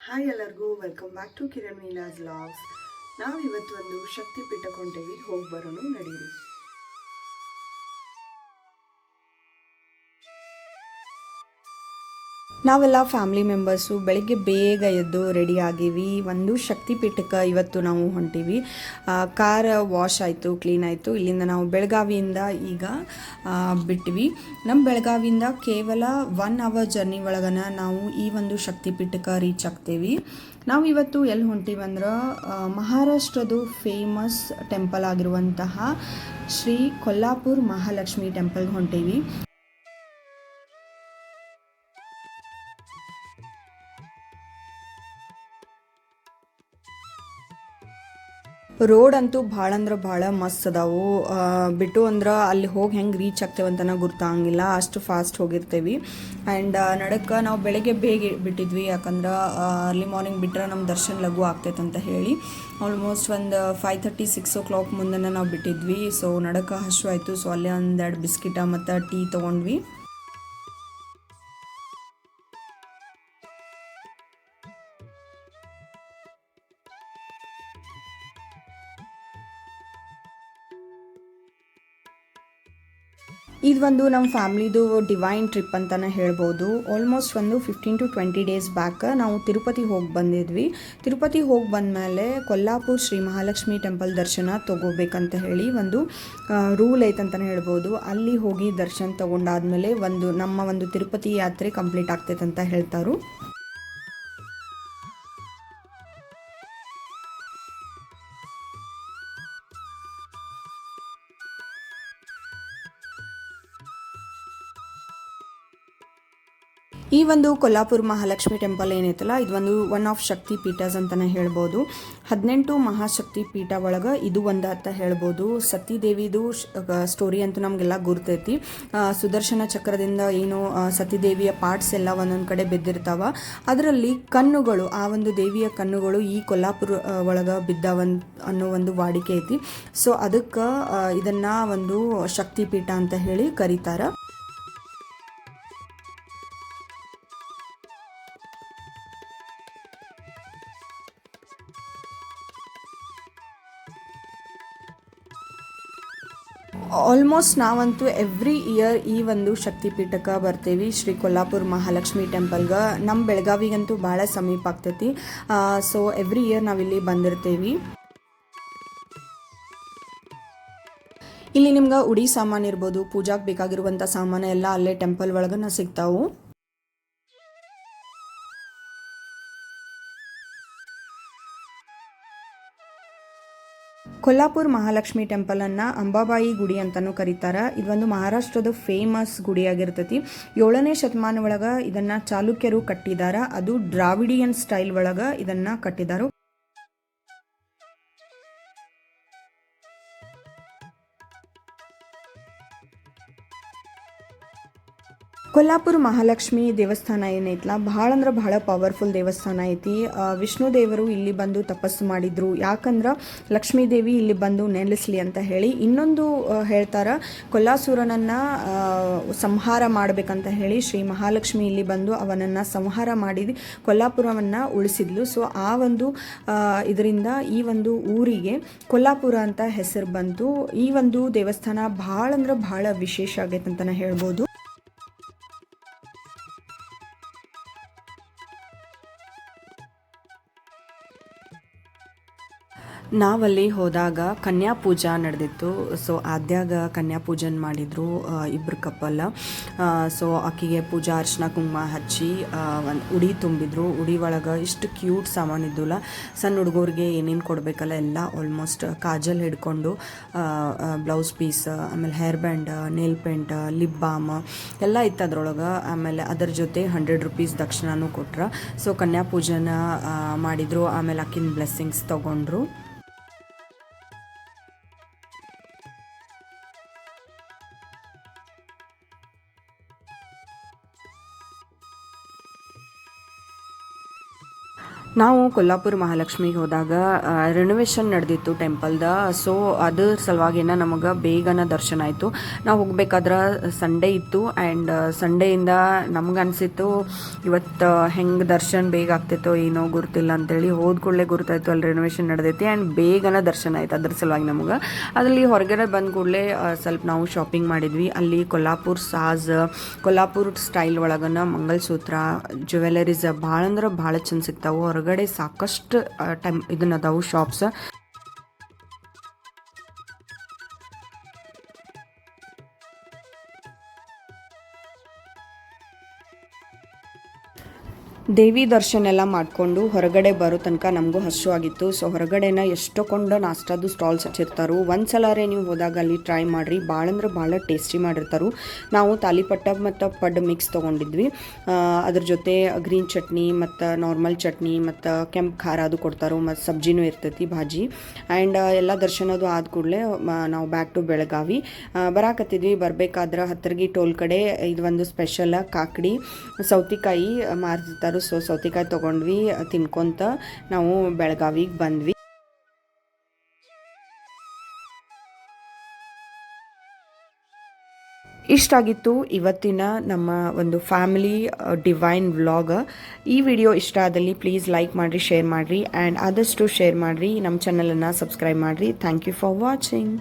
Hi ಎಲ್ಲರಿಗೂ welcome back to Kiran Meena's logs. ನಾವು ಇವತ್ತು ಒಂದು ಶಕ್ತಿ ಪೀಠಕ್ಕೆ ಹೊಂಟೇವಿ, ಹೋಗಿ ಬರೋಣ ನಡೀರಿ. ನಾವೆಲ್ಲ ಫ್ಯಾಮಿಲಿ ಮೆಂಬರ್ಸು ಬೆಳಿಗ್ಗೆ ಬೇಗ ಎದ್ದು ರೆಡಿ ಆಗೀವಿ. ಒಂದು ಶಕ್ತಿ ಪೀಠಕ್ಕೆ ಇವತ್ತು ನಾವು ಹೊಂಟೀವಿ. ಕಾರ್ ವಾಶ್ ಆಯಿತು, ಕ್ಲೀನ್ ಆಯಿತು. ಇಲ್ಲಿಂದ ನಾವು ಬೆಳಗಾವಿಯಿಂದ ಈಗ ಬಿಟ್ಟಿವಿ. ನಮ್ಮ ಬೆಳಗಾವಿಯಿಂದ ಕೇವಲ 1 ಅವರ್ ಜರ್ನಿ ಒಳಗನ ನಾವು ಈ ಒಂದು ಶಕ್ತಿ ಪೀಠಕ್ಕೆ ರೀಚ್ ಆಗ್ತೇವೆ. ನಾವು ಇವತ್ತು ಎಲ್ಲಿ ಹೊಂಟೀವಂದ್ರೆ ಮಹಾರಾಷ್ಟ್ರದು ಫೇಮಸ್ ಟೆಂಪಲ್ ಆಗಿರುವಂತಹ ಶ್ರೀ ಕೊಲ್ಲಾಪುರ್ ಮಹಾಲಕ್ಷ್ಮಿ ಟೆಂಪಲ್ಗೆ ಹೊಂಟೀವಿ. ರೋಡ್ ಅಂತೂ ಭಾಳ ಅಂದ್ರೆ ಭಾಳ ಮಸ್ತ್ ಅದಾವು. ಬಿಟ್ಟು ಅಂದ್ರೆ ಅಲ್ಲಿ ಹೋಗಿ ಹೆಂಗೆ ರೀಚ್ ಆಗ್ತೇವೆ ಅಂತನ ಗೊತ್ತಾಗಂಗಿಲ್ಲ, ಅಷ್ಟು ಫಾಸ್ಟ್ ಹೋಗಿರ್ತೇವೆ. ಆ್ಯಂಡ್ ನಡಕ್ಕೆ ನಾವು ಬೆಳಗ್ಗೆ ಬೇಗ ಬಿಟ್ಟಿದ್ವಿ, ಯಾಕಂದ್ರೆ ಅರ್ಲಿ ಮಾರ್ನಿಂಗ್ ಬಿಟ್ಟರೆ ನಮ್ಮ ದರ್ಶನ ಲಘು ಆಗ್ತೈತೆ ಅಂತ ಹೇಳಿ. ಆಲ್ಮೋಸ್ಟ್ ಒಂದು 5:30 6 o'clock ಮುಂದೆ ನಾವು ಬಿಟ್ಟಿದ್ವಿ. ಸೊ ನಡಕ್ಕೆ ಹಶು ಆಯಿತು. ಸೊ ಅಲ್ಲೇ ಒಂದೆರಡು ಬಿಸ್ಕಿಟ ಮತ್ತು ಟೀ ತೊಗೊಂಡ್ವಿ. ಇದು ಒಂದು ನಮ್ಮ ಫ್ಯಾಮ್ಲಿದು ಡಿವೈನ್ ಟ್ರಿಪ್ ಅಂತಲೇ ಹೇಳ್ಬೋದು. ಆಲ್ಮೋಸ್ಟ್ ಒಂದು 15 to 20 days ಬ್ಯಾಕ್ ನಾವು ತಿರುಪತಿ ಹೋಗಿ ಬಂದಿದ್ವಿ. ತಿರುಪತಿ ಹೋಗಿ ಬಂದಮೇಲೆ ಕೊಲ್ಲಾಪುರ್ ಶ್ರೀ ಮಹಾಲಕ್ಷ್ಮಿ ಟೆಂಪಲ್ ದರ್ಶನ ತೊಗೋಬೇಕಂತ ಹೇಳಿ ಒಂದು ರೂಲ್ ಐತಂತಲೇ ಹೇಳ್ಬೋದು. ಅಲ್ಲಿ ಹೋಗಿ ದರ್ಶನ ತೊಗೊಂಡಾದ್ಮೇಲೆ ನಮ್ಮ ಒಂದು ತಿರುಪತಿ ಯಾತ್ರೆ ಕಂಪ್ಲೀಟ್ ಆಗ್ತೈತೆ ಅಂತ ಹೇಳ್ತಾರೆ. ಈ ಒಂದು ಕೊಲ್ಲಾಪುರ ಮಹಾಲಕ್ಷ್ಮಿ ಟೆಂಪಲ್ ಏನೈತಲ್ಲ, ಇದು ಒಂದು ಒನ್ ಆಫ್ ಶಕ್ತಿ ಪೀಠಸ್ ಅಂತಲೇ ಹೇಳ್ಬೋದು. 18 ಮಹಾಶಕ್ತಿ ಪೀಠ ಒಳಗೆ ಇದು ಒಂದು ಅಂತ ಹೇಳ್ಬೋದು. ಸತಿದೇವಿದು ಸ್ಟೋರಿ ಅಂತೂ ನಮಗೆಲ್ಲ ಗುರ್ತೈತಿ. ಸುದರ್ಶನ ಚಕ್ರದಿಂದ ಏನು ಸತಿದೇವಿಯ ಪಾರ್ಟ್ಸ್ ಎಲ್ಲ ಒಂದೊಂದು ಕಡೆ ಬಿದ್ದಿರ್ತಾವ. ಅದರಲ್ಲಿ ಕಣ್ಣುಗಳು, ಆ ಒಂದು ದೇವಿಯ ಕಣ್ಣುಗಳು ಈ ಕೊಲ್ಲಾಪುರ ಒಳಗೆ ಅನ್ನೋ ಒಂದು ವಾಡಿಕೆ ಐತಿ. ಸೊ ಅದಕ್ಕೆ ಇದನ್ನು ಒಂದು ಶಕ್ತಿ ಪೀಠ ಅಂತ ಹೇಳಿ ಕರೀತಾರೆ. ಆಲ್ಮೋಸ್ಟ್ ನಾವಂತೂ ಎವ್ರಿ ಇಯರ್ ಈ ಒಂದು ಶಕ್ತಿಪೀಠಕ್ಕೆ ಬರ್ತೀವಿ, ಶ್ರೀ ಕೊಲ್ಲಾಪುರ ಮಹಾಲಕ್ಷ್ಮಿ ಟೆಂಪಲ್ಗೆ. ನಮ್ಮ ಬೆಳಗಾವಿಗಂತೂ ಭಾಳ ಸಮೀಪ ಆಗ್ತೈತಿ. ಸೊ ಎವ್ರಿ ಇಯರ್ ನಾವಿಲ್ಲಿ ಬಂದಿರ್ತೀವಿ. ಇಲ್ಲಿ ನಿಮ್ಗೆ ಉಡಿ ಸಾಮಾನು ಇರ್ಬೋದು, ಪೂಜಾಗೆ ಬೇಕಾಗಿರುವಂಥ ಸಾಮಾನು ಎಲ್ಲ ಅಲ್ಲೇ ಟೆಂಪಲ್ ಒಳಗನ ಸಿಗ್ತಾವು. ಕೊಲ್ಲಾಪುರ ಮಹಾಲಕ್ಷ್ಮಿ ಟೆಂಪಲನ್ನು ಅಂಬಾಬಾಯಿ ಗುಡಿ ಅಂತಲೂ ಕರೀತಾರೆ. ಇದೊಂದು ಮಹಾರಾಷ್ಟ್ರದ ಫೇಮಸ್ ಗುಡಿಯಾಗಿರ್ತೈತಿ. 7ನೇ ಶತಮಾನ ಒಳಗೆ ಇದನ್ನು ಚಾಲುಕ್ಯರು ಕಟ್ಟಿದ್ದಾರೆ. ಅದು ದ್ರಾವಿಡಿಯನ್ ಸ್ಟೈಲ್ ಒಳಗೆ ಇದನ್ನು ಕಟ್ಟಿದ್ದಾರೆ. ಕೊಲ್ಲಾಪುರ ಮಹಾಲಕ್ಷ್ಮಿ ದೇವಸ್ಥಾನ ಏನೈತಲ್ಲ, ಭಾಳ ಅಂದ್ರೆ ಭಾಳ ಪವರ್ಫುಲ್ ದೇವಸ್ಥಾನ ಐತಿ. ವಿಷ್ಣು ದೇವರು ಇಲ್ಲಿ ಬಂದು ತಪಸ್ಸು ಮಾಡಿದ್ರು, ಯಾಕಂದ್ರೆ ಲಕ್ಷ್ಮೀ ದೇವಿ ಇಲ್ಲಿ ಬಂದು ನೆಲೆಸಲಿ ಅಂತ ಹೇಳಿ. ಇನ್ನೊಂದು ಹೇಳ್ತಾರೆ, ಕೊಲ್ಲಾಸುರನನ್ನು ಸಂಹಾರ ಮಾಡಬೇಕಂತ ಹೇಳಿ ಶ್ರೀ ಮಹಾಲಕ್ಷ್ಮಿ ಇಲ್ಲಿ ಬಂದು ಅವನನ್ನು ಸಂಹಾರ ಮಾಡಿ ಕೊಲ್ಲಾಪುರವನ್ನು ಉಳಿಸಿದ್ಲು. ಸೊ ಆ ಒಂದು ಇದರಿಂದ ಈ ಒಂದು ಊರಿಗೆ ಕೊಲ್ಲಾಪುರ ಅಂತ ಹೆಸರು ಬಂತು. ಈ ಒಂದು ದೇವಸ್ಥಾನ ಭಾಳ ಅಂದ್ರೆ ಭಾಳ ವಿಶೇಷ ಆಗೈತೆ ಅಂತಲೇ ಹೇಳ್ಬೋದು. ನಾವಲ್ಲಿ ಹೋದಾಗ ಕನ್ಯಾ ಪೂಜಾ ನಡೆದಿತ್ತು. ಸೊ ಆದ್ಯಾಗ ಕನ್ಯಾ ಪೂಜನ್ ಮಾಡಿದರು ಇಬ್ಬರು ಕಪ್ಪಲ್. ಸೊ ಆಕೆಗೆ ಪೂಜಾ ಅರ್ಶಿನ ಕುಂಕುಮ ಹಚ್ಚಿ ಒಂದು ಉಡಿ ತುಂಬಿದ್ರು. ಉಡಿ ಒಳಗೆ ಇಷ್ಟು ಕ್ಯೂಟ್ ಸಾಮಾನಿದ್ದುಲ್ಲ. ಸಣ್ಣ ಹುಡುಗರಿಗೆ ಏನೇನು ಕೊಡಬೇಕಲ್ಲ ಎಲ್ಲ ಆಲ್ಮೋಸ್ಟ್ ಕಾಜಲ್ ಹಿಡ್ಕೊಂಡು ಬ್ಲೌಸ್ ಪೀಸ್, ಆಮೇಲೆ hair band, nail paint, lip balm ಎಲ್ಲ ಇತ್ತು ಅದ್ರೊಳಗೆ. ಆಮೇಲೆ ಅದರ ಜೊತೆ 100 rupees ದಕ್ಷಿಣನೂ ಕೊಟ್ರು. ಸೊ ಕನ್ಯಾ ಪೂಜನ ಮಾಡಿದರು. ಆಮೇಲೆ ಆಕಿನ ಬ್ಲೆಸ್ಸಿಂಗ್ಸ್ ತೊಗೊಂಡ್ರು. ನಾವು ಕೊಲ್ಲಾಪುರ ಮಹಾಲಕ್ಷ್ಮಿಗೆ ಹೋದಾಗ ರಿನೋವೇಷನ್ ನಡೆದಿತ್ತು ಟೆಂಪಲ್ದ. ಸೊ ಅದ್ರ ಸಲುವಾಗಿನ ನಮಗೆ ಬೇಗನ ದರ್ಶನ ಆಯಿತು. ನಾವು ಹೋಗ್ಬೇಕಾದ್ರೆ ಸಂಡೇ ಇತ್ತು ಆ್ಯಂಡ್ ಸಂಡೇಯಿಂದ ನಮ್ಗೆ ಅನಿಸಿತ್ತು ಇವತ್ತು ಹೆಂಗೆ ದರ್ಶನ ಬೇಗ ಆಗ್ತಿತ್ತೋ ಏನೋ ಗುರುತಿಲ್ಲ ಅಂತೇಳಿ. ಹೋದ ಕೂಡಲೇ ಗುರುತಾಯಿತು ಅಲ್ಲಿ ರಿನೋವೇಷನ್ ನಡೆದೈತಿ ಆ್ಯಂಡ್ ಬೇಗನ ದರ್ಶನ ಆಯಿತು. ಅದ್ರ ಸಲುವಾಗಿ ನಮಗೆ ಅದರಲ್ಲಿ ಹೊರಗಡೆ ಬಂದ ಕೂಡಲೇ ಸ್ವಲ್ಪ ನಾವು ಶಾಪಿಂಗ್ ಮಾಡಿದ್ವಿ. ಅಲ್ಲಿ ಕೊಲ್ಲಾಪುರ ಸಾಜ್, ಕೊಲ್ಲಾಪುರ ಸ್ಟೈಲ್ ಒಳಗನ ಮಂಗಲಸೂತ್ರ, ಜ್ಯುವೆಲರೀಸ್ ಭಾಳ ಅಂದ್ರೆ ಭಾಳ ಚಂದ ಸಿಗ್ತಾವೆ. ಹೊರಗಡೆ ಸಾಕಷ್ಟು ಇದನ್ನ ಅದಾವು ಶಾಪ್ಸ್. ದೇವಿ ದರ್ಶನ ಎಲ್ಲ ಮಾಡಿಕೊಂಡು ಹೊರಗಡೆ ಬರೋ ತನಕ ನಮಗೂ ಹಸು ಆಗಿತ್ತು. ಸೊ ಹೊರಗಡೆನ ಎಷ್ಟೊಂದು ನಾಷ್ಟಾದು ಸ್ಟಾಲ್ಸ್ ಹಚ್ಚಿರ್ತಾರೆ. ಒಂದು ಸಲರೇ ನೀವು ಹೋದಾಗ ಅಲ್ಲಿ ಟ್ರೈ ಮಾಡಿರಿ, ಭಾಳ ಅಂದ್ರೆ ಭಾಳ ಟೇಸ್ಟಿ ಮಾಡಿರ್ತಾರೆ. ನಾವು ತಾಲಿಪಟ್ಟ ಮತ್ತು ಪಡ್ಡು ಮಿಕ್ಸ್ ತೊಗೊಂಡಿದ್ವಿ. ಅದ್ರ ಜೊತೆ ಗ್ರೀನ್ ಚಟ್ನಿ ಮತ್ತು ನಾರ್ಮಲ್ ಚಟ್ನಿ ಮತ್ತು ಕೆಂಪು ಖಾರ ಅದು ಕೊಡ್ತಾರೆ, ಮತ್ತು ಸಬ್ಜಿನೂ ಇರ್ತೈತಿ, ಭಾಜಿ. ಆ್ಯಂಡ್ ಎಲ್ಲ ದರ್ಶನದು ಆದ ಕೂಡಲೇ ನಾವು ಬ್ಯಾಕ್ ಟು ಬೆಳಗಾವಿ ಬರಾಕತ್ತಿದ್ವಿ. ಬರಬೇಕಾದ್ರೆ ಹತ್ತರ್ಗಿ ಟೋಲ್ ಕಡೆ ಇದೊಂದು ಸ್ಪೆಷಲ್ ಕಾಕಡಿ ಸೌತೆಕಾಯಿ ಮಾರ್ತಿರ್ತಾರೆ. ಸೊ ಸೌತೆಕಾಯಿ ತೊಗೊಂಡ್ವಿ, ತಿನ್ಕೊಂತ ನಾವು ಬೆಳಗಾವಿಗೆ ಬಂದ್ವಿ. ಇಷ್ಟಾಗಿತ್ತು ಇವತ್ತಿನ ನಮ್ಮ ಒಂದು ಫ್ಯಾಮಿಲಿ ಡಿವೈನ್ ವ್ಲಾಗ್. ಈ ವಿಡಿಯೋ ಇಷ್ಟ ಆದಲ್ಲಿ ಪ್ಲೀಸ್ ಲೈಕ್ ಮಾಡಿರಿ, ಶೇರ್ ಮಾಡಿರಿ ಆ್ಯಂಡ್ ಆದಷ್ಟು ಶೇರ್ ಮಾಡಿರಿ. ನಮ್ಮ ಚಾನಲನ್ನು ಸಬ್ಸ್ಕ್ರೈಬ್ ಮಾಡಿರಿ. Thank you for watching.